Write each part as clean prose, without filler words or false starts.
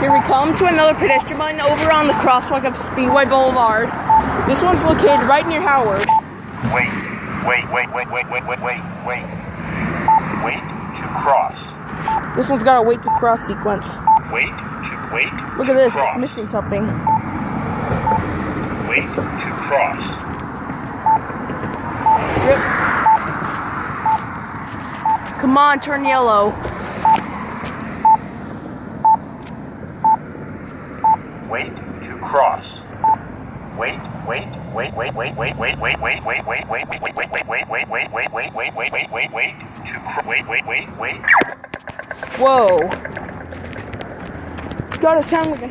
Here we come to another pedestrian line over on the crosswalk of Speedway Boulevard. This one's located right near Howard. Wait to cross. This one's got a wait to cross sequence. Wait. Look at this, cross. it's missing something. Wait to cross. Yep. Come on, turn yellow. Wait to cross. Wait Whoa. It's gotta sound like a...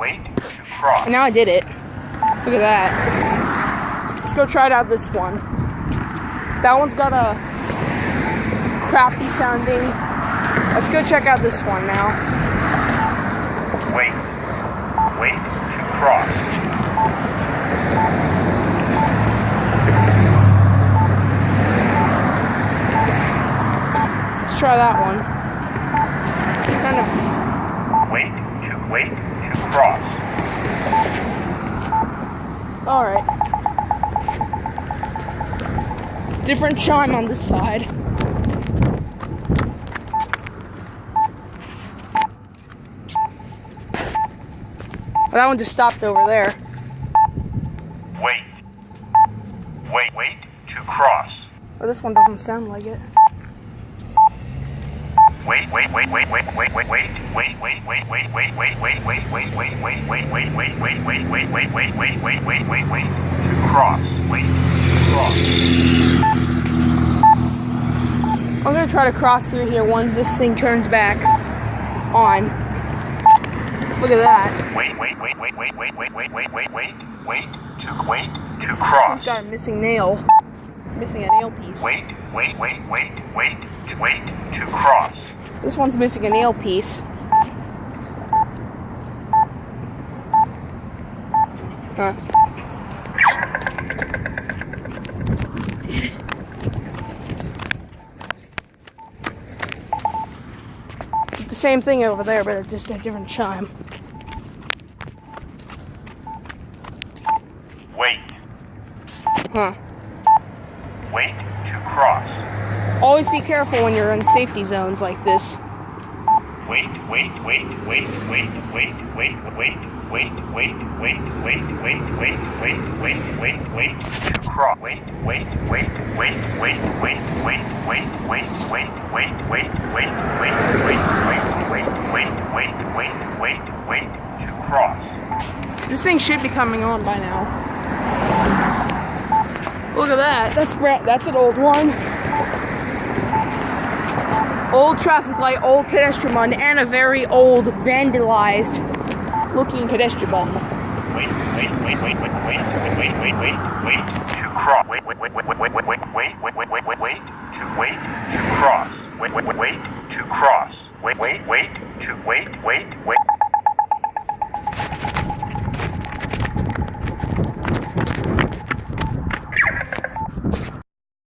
Wait to cross. And now I did it. Look at that. Let's go try it out this one. That one's got a crappy sounding. Let's go check out this one now. Wait to cross. Let's try that one. It's kind of... Wait to cross. Alright. Different chime on this side. Well, that one just stopped over there. Wait to cross. Oh, this one doesn't sound like it. Wait to cross. I'm gonna try to cross through here once this thing turns back on. Look at that. Wait to cross. It's got a missing nail. Missing a nail piece. Wait to cross. This one's missing a nail piece. Huh. It's the same thing over there, but it's just a different chime. Wait. Huh. Wait to cross. Always be careful when you're in safety zones like this. Wait to cross. Wait to cross. This thing should be coming on by now. Look at that. That's an old one. Old traffic light, old pedestrian one, and a very old, vandalized looking pedestrian one. Wait to cross. Wait to cross. Wait